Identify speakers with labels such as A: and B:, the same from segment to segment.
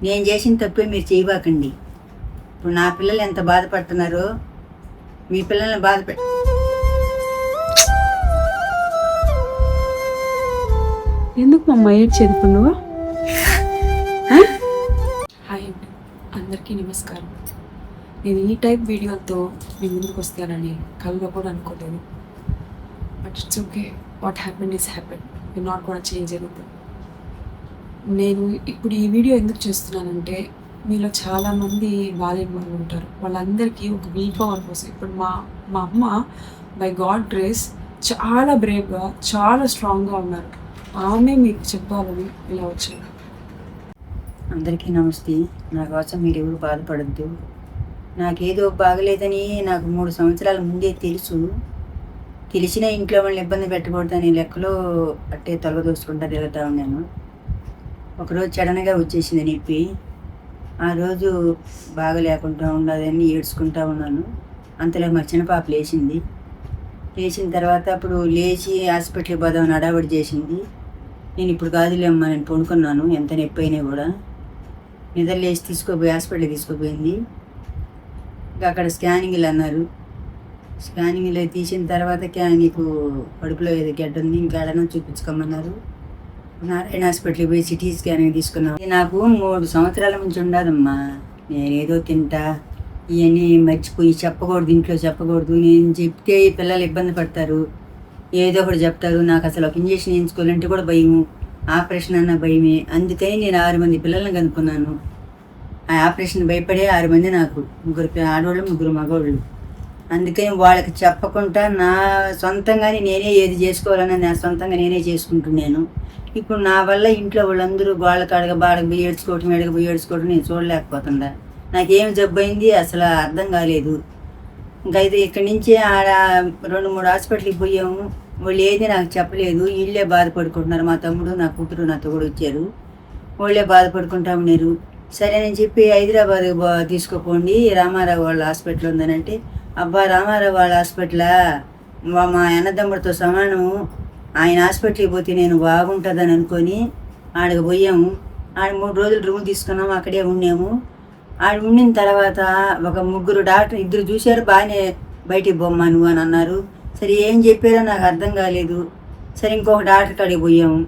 A: నేను చేసిన తప్పే మీరు చేయబాకండి. ఇప్పుడు నా పిల్లలు ఎంత బాధపడుతున్నారో మీ పిల్లల్ని
B: ఎందుకు మా అమ్మ ఏడ్చేది ఇప్పుడు నువ్వు? హాయ్ అండి, అందరికీ నమస్కారం. నేను ఈ టైప్ వీడియోతో మీ ముందుకు వస్తానని కల్లో కూడా అనుకోలేదు. But it's okay, what happen is happen. You not gonna change anything. నేను ఇప్పుడు ఈ వీడియో ఎందుకు చేస్తున్నానంటే, మీలో చాలామంది బాలేని వాళ్ళు ఉంటారు. వాళ్ళందరికీ ఒక విల్ పవర్ కోసం ఇప్పుడు మా అమ్మ బై గాడ్ గ్రేస్ చాలా బ్రేవ్గా, చాలా స్ట్రాంగ్గా ఉన్నారు. ఆమె మీకు చెప్పాలని ఇలా వచ్చాను.
A: అందరికీ నమస్తే. నా కోసం మీరు ఎవరు బాధపడద్దు. నాకేదో బాగలేదని నాకు 3 సంవత్సరాల ముందే తెలిసిన ఇంట్లో వాళ్ళని ఇబ్బంది పెట్టకూడదని లెక్కలో అట్టే తొలగదోసుకుంటా తిరుగుతూ ఉన్నాను. ఒకరోజు సడన్గా వచ్చేసింది నొప్పి. ఆ రోజు బాగా లేకుండా ఉండదని ఏడ్చుకుంటా ఉన్నాను. అంతలో మా చిన్న పాప లేచిన తర్వాత అప్పుడు లేచి హాస్పిటల్కి పోదామని హడావిడి చేసింది. నేను ఇప్పుడు కాదులేమ్మా, నేను పడుకున్నాను, ఎంత నొప్పి అయినా కూడా. నిద్ర లేచి హాస్పిటల్కి తీసుకుపోయింది. ఇంకా అక్కడ స్కానింగ్లు అన్నారు. స్కానింగ్లో తీసిన తర్వాత నీకు కడుపులో ఏదో గడ్డ ఉంది, ఇంకా ఏడన్నా చూపించుకోమన్నారు. నారాయణ హాస్పిటల్కి పోయి సిటీ స్కానింగ్ తీసుకున్నాను. నాకు 3 సంవత్సరాల నుంచి ఉండదమ్మా. నేనేదో తింటా, ఇవన్నీ మర్చిపోయి చెప్పకూడదు, ఇంట్లో చెప్పకూడదు. నేను చెప్తే పిల్లలు ఇబ్బంది పడతారు, ఏదో ఒకటి చెప్తారు. నాకు అసలు ఒక ఇంజక్షన్ వేయించుకోవాలంటే కూడా భయము, ఆపరేషన్ అన్న భయమే. అందుకని నేను 6 మంది పిల్లల్ని కనుక్కున్నాను. ఆ ఆపరేషన్ భయపడే 6 మంది నాకు, 3 ఆడవాళ్ళు 3 మగవాళ్ళు. అందుకని వాళ్ళకి చెప్పకుండా నా సొంతంగానే నేనే ఏది చేసుకోవాలని నా సొంతంగా నేనే చేసుకుంటున్నాను. ఇప్పుడు నా వల్ల ఇంట్లో వాళ్ళందరూ బాడకు పోయి ఏడ్చుకోవటం, పోయి ఏడ్చుకోవటం నేను చూడలేకపోతుండా. నాకేం జబ్బు అయింది అసలు అర్థం కాలేదు. ఇంకా అయితే ఇక్కడి నుంచి ఆడ 2-3 హాస్పిటల్కి పోయాము. వాళ్ళు ఏది నాకు చెప్పలేదు. వీళ్ళే బాధపడుకుంటున్నారు. మా తమ్ముడు, నా కూతురు నాతో కూడా వచ్చారు. వాళ్ళే బాధపడుకుంటా ఉన్నారు. సరే అని చెప్పి హైదరాబాద్ తీసుకోపోండి, రామారావు వాళ్ళ హాస్పిటల్ ఉందనంటే, అబ్బా రామారావు వాళ్ళ హాస్పిటలా, మా అన్నదమ్ముడితో సమానము, ఆయన హాస్పిటల్కి పోతే నేను బాగుంటుందని అనుకొని ఆడికి పోయాము. ఆడ 3 రోజులు రూమ్ తీసుకున్నాము, అక్కడే ఉన్నాము. ఆడ ఉండిన తర్వాత ఒక 3 డాక్టర్, 2 చూశారు, బాగానే బయటికి బొమ్మ నువ్వు అని అన్నారు. సరే ఏం చెప్పారో నాకు అర్థం కాలేదు. సరే ఇంకొక డాక్టర్ కాడికి పోయాము.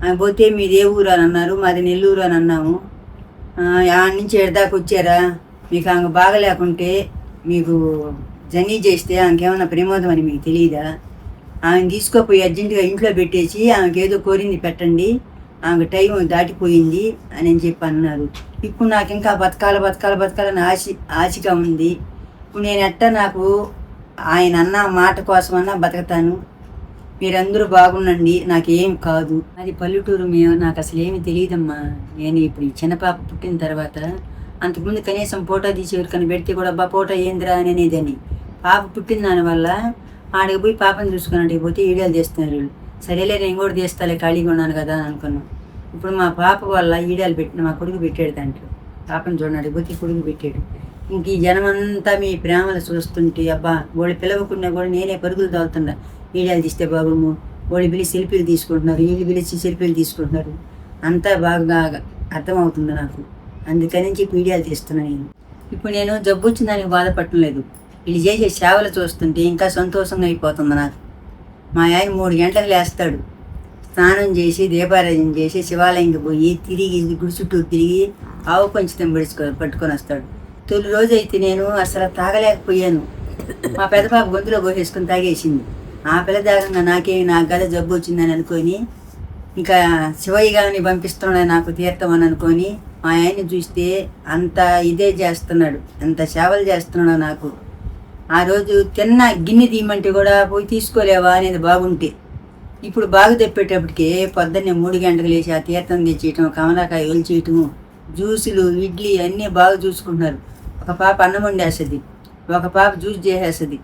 A: ఆయన పోతే మీది ఏ ఊరు అని అన్నారు. మాది నెల్లూరు అని అన్నాము. ఆడ నుంచి ఎడదాకా వచ్చారా, మీకు ఆమె బాగలేకుంటే మీకు జర్నీ చేస్తే ఆమెకేమన్నా ప్రమోదం అని మీకు తెలియదా, ఆమెను తీసుకోపోయి అర్జెంటుగా ఇంట్లో పెట్టేసి ఆమెకి ఏదో కోరింది పెట్టండి, ఆమెకు టైం దాటిపోయింది అని చెప్పి అన్నారు. ఇప్పుడు నాకు ఇంకా బతకాలని ఆశగా ఉంది. ఇప్పుడు నేను నాకు ఆయన అన్న మాట కోసమన్నా బతకతాను. మీరందరూ బాగుండండి, నాకేం కాదు. అది పల్లెటూరు, నాకు అసలు ఏమి తెలియదమ్మా. నేను ఇప్పుడు ఈ చిన్నపాప పుట్టిన తర్వాత, అంతకుముందు కనీసం ఫోటో తీసి ఎవరికైనా పెడితే కూడా అబ్బా ఫోటో ఏందిరా అనేదని. పాప పుట్టిన దానివల్ల ఆడికి పోయి పాపను చూసుకున్నట్టు పోతే వీడియోలు తీస్తున్నారు వీళ్ళు. సరేలే నేను కూడా తీస్తాలే, ఖాళీగా ఉన్నాను కదా అని అనుకున్నాను. ఇప్పుడు మా పాప వల్ల వీడియోలు పెట్టిన మా కొడుకు పెట్టాడు, దాంట్లో పాపను చూడడానికి పోతే కొడుకు పెట్టాడు. ఇంక ఈ జనమంతా మీ ప్రేమలు చూస్తుంటే అబ్బా వాళ్ళు పిలవకుండా కూడా నేనే పరుగులు తోలుతున్నా. వీడియోలు తీస్తే బాగుము, వాళ్ళు పిలిచి సెల్ఫీలు తీసుకుంటున్నారు, వీళ్ళు పిలిచి సెల్ఫీలు తీసుకుంటున్నారు. అంతా బాగా అర్థమవుతుంది నాకు. అందుకని చెప్పి వీడియోలు తీస్తున్నాను నేను. ఇప్పుడు నేను జబ్బు వచ్చిన దానికి బాధపడటం లేదు. వీళ్ళు చేసే సేవలు చూస్తుంటే ఇంకా సంతోషంగా అయిపోతుంది నాకు. మా ఆయన 3 గంటలకు లేస్తాడు, స్నానం చేసి దీపారాధన చేసి శివాలయంకి పోయి తిరిగి గుడి చుట్టూ తిరిగి ఆవు పంచితం పట్టుకొని వస్తాడు. తొలి రోజు అయితే నేను అసలు తాగలేకపోయాను. మా పెద్ద పాప గొంతులో పోసేసుకొని తాగేసింది. ఆ పిల్ల తాగంగా నాకు గద జబ్బు వచ్చిందని అనుకొని, ఇంకా శివయ్య గారిని పంపిస్తున్నాడు నాకు తీర్థం అని అనుకొని, మా ఆయన్ని చూస్తే అంత ఇదే చేస్తున్నాడు, అంత సేవలు చేస్తున్నాడు నాకు. ఆ రోజు తిన్న గిన్నె తీయమంటే కూడా పోయి తీసుకోలేవా అనేది బాగుంటే, ఇప్పుడు బాగా తెప్పేటప్పటికే పొద్దున్నే 3 గంటలకు లేచి ఆ తీర్థం తెచ్చేయటం, కమలాకాయ ఒలిచేయటము, జ్యూసులు, ఇడ్లీ అన్నీ బాగా చూసుకుంటున్నారు. ఒక పాప అన్నం వండేస్తుంది, ఒక పాప జ్యూస్ చేసేస్తుంది.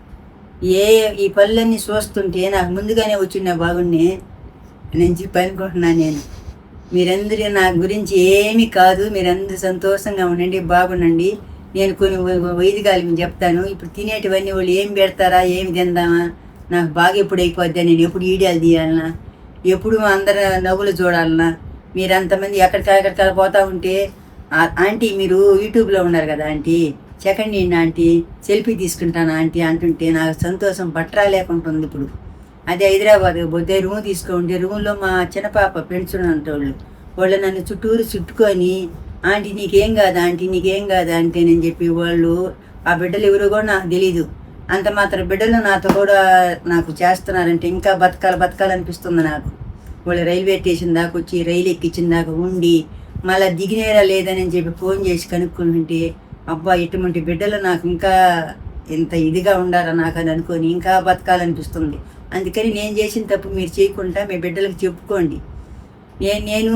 A: ఈ పనులన్నీ చూస్తుంటే నాకు ముందుగానే వచ్చిన బాగుండే నేను చెప్పి అనుకుంటున్నాను. నేను మీరందరూ నా గురించి ఏమీ కాదు, మీరందరూ సంతోషంగా ఉండండి, బాగుండండి. నేను కొన్ని వైదికాలు చెప్తాను. ఇప్పుడు తినేటివన్నీ వాళ్ళు ఏం పెడతారా, ఏమి తిందామా, నాకు బాగా ఎప్పుడు అయిపోద్దా, నేను ఎప్పుడు వీడియోలు తీయాలన్నా, ఎప్పుడు అందరు నవ్వులు చూడాలన్నా. మీరు అంతమంది ఎక్కడికక్కడ పోతూ ఉంటే ఆంటీ మీరు యూట్యూబ్లో ఉన్నారు కదా aunty, second hand aunty, selfie తీసుకుంటాను ఆంటీ అంటుంటే నాకు సంతోషం పట్టరా లేకుంటుంది ఇప్పుడు. అదే హైదరాబాద్ పోతే రూమ్ తీసుకుంటే రూమ్లో మా చిన్న పాప ఫ్రెండ్స్ ఉన్నంటోళ్ళు వాళ్ళు నన్ను చుట్టూరు చుట్టుకొని ఆంటీ నీకేం కాదా ఆంటీ నీకేం కాదా అంటే నేను చెప్పి వాళ్ళు ఆ బిడ్డలు ఎవరో కూడా నాకు తెలీదు. అంత మాత్రం బిడ్డలు నాతో కూడా నాకు చేస్తున్నారంటే ఇంకా బతకాలనిపిస్తుంది నాకు. వాళ్ళు రైల్వే స్టేషన్ దాకా వచ్చి రైలు ఎక్కించిన దాకా ఉండి మళ్ళీ దిగినేరా లేదని చెప్పి ఫోన్ చేసి కనుక్కుంటుంటే అబ్బా ఇటువంటి బిడ్డలు నాకు ఇంకా ఎంత ఇదిగా ఉండాలా నాకు అని అనుకొని ఇంకా బతకాలనిపిస్తుంది. అందుకని నేను చేసిన తప్పు మీరు చేయకుండా మీ బిడ్డలకు చెప్పుకోండి. నేను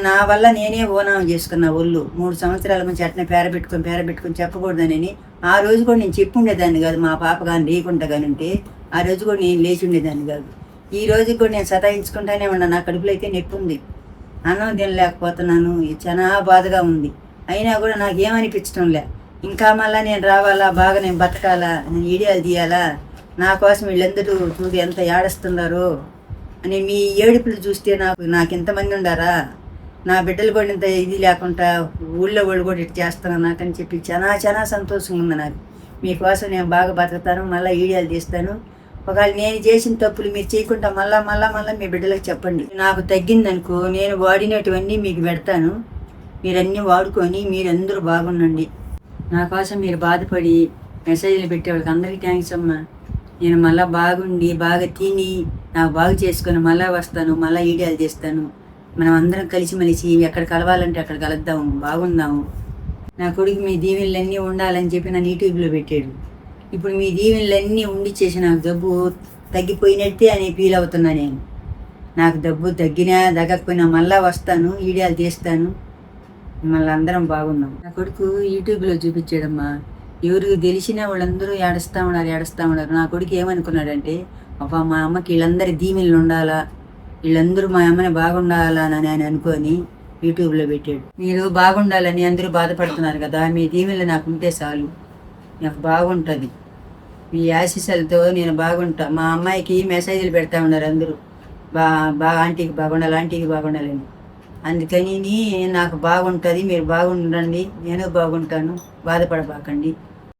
A: నా వల్ల నేనే ఓనామం చేసుకున్న ఒళ్ళు 3 సంవత్సరాల నుంచి అట్నే పేరబెట్టుకొని చెప్పకూడదని ఆ రోజు కూడా నేను చెప్పి ఉండేదాన్ని కాదు. మా పాప కానీ లేకుండా కానీ ఉంటే ఆ రోజు కూడా నేను లేచి ఉండేదాన్ని కాదు. ఈ రోజు కూడా నేను సతాయించుకుంటానే ఉన్నా. నా కడుపులో అయితే నొప్పి ఉంది, అన్నం తినలేకపోతున్నాను, చాలా బాధగా ఉంది. అయినా కూడా నాకేమనిపించడం లే. ఇంకా మళ్ళీ నేను రావాలా, బాగా నేను బతకాలా, నేను వీడియోలు తీయాలా, నా కోసం వీళ్ళందరూ చూడు ఎంత ఏడుస్తున్నారో అని మీ ఏడుపులు చూస్తే నాకు ఎంతమంది ఉండారా, నా బిడ్డలు కూడా ఇంత ఇది లేకుండా ఊళ్ళో వాళ్ళు కూడా ఇటు చేస్తాను నాకని చెప్పి చాలా సంతోషంగా ఉంది నాకు. మీకోసం నేను బాగా బతుకుతాను, మళ్ళీ వీడియోలు తీస్తాను. ఒకవేళ నేను చేసిన తప్పులు మీరు చేయకుండా మళ్ళీ మీ బిడ్డలకు చెప్పండి. నాకు తగ్గిందనుకో నేను వాడినటువన్నీ మీకు పెడతాను, మీరన్నీ వాడుకొని మీరందరూ బాగుండండి. నా కోసం మీరు బాధపడి మెసేజ్లు పెట్టే వాళ్ళకి అందరికీ థ్యాంక్స్ అమ్మా. నేను మళ్ళీ బాగుండి బాగా తిని నాకు బాగు చేసుకొని మళ్ళీ వస్తాను, మళ్ళీ వీడియోలు చేస్తాను. మనం అందరం కలిసిమెలిసి ఎక్కడ కలవాలంటే అక్కడ కలుద్దాము, బాగుందాము. నా కొడుకు మీ దీవెనలన్నీ ఉండాలని చెప్పి నన్ను యూట్యూబ్లో పెట్టాడు. ఇప్పుడు మీ దీవెనలన్నీ ఉండిచ్చేసి నాకు జబ్బు తగ్గిపోయినట్టే అని ఫీల్ అవుతున్నా నేను. నాకు జబ్బు తగ్గకపోయినా మళ్ళీ వస్తాను, వీడియోలు తీస్తాను, మళ్ళీ అందరం బాగున్నాం. నా కొడుకు యూట్యూబ్లో చూపించాడమ్మా. ఎవరికి తెలిసినా వాళ్ళందరూ ఏడుస్తూ ఉన్నారు. నా కొడుకు ఏమనుకున్నాడంటే అబ్బా మా అమ్మకి వీళ్ళందరి దీవెనలు ఉండాలా, వీళ్ళందరూ మా అమ్మని బాగుండాలా అని ఆయన అనుకొని యూట్యూబ్లో పెట్టాడు. మీరు బాగుండాలని అందరూ బాధపడుతున్నారు కదా, మీ దీవెనలు నాకు ఉంటే చాలు, నాకు బాగుంటుంది. మీ ఆశీస్సులతో నేను బాగుంటా. మా అమ్మాయికి మెసేజ్లు పెడతా ఉన్నారు అందరూ, ఆంటీకి బాగుండాలని. అందుకని నాకు బాగుంటుంది, మీరు బాగుండండి, నేను బాగుంటాను, బాధపడబాకండి.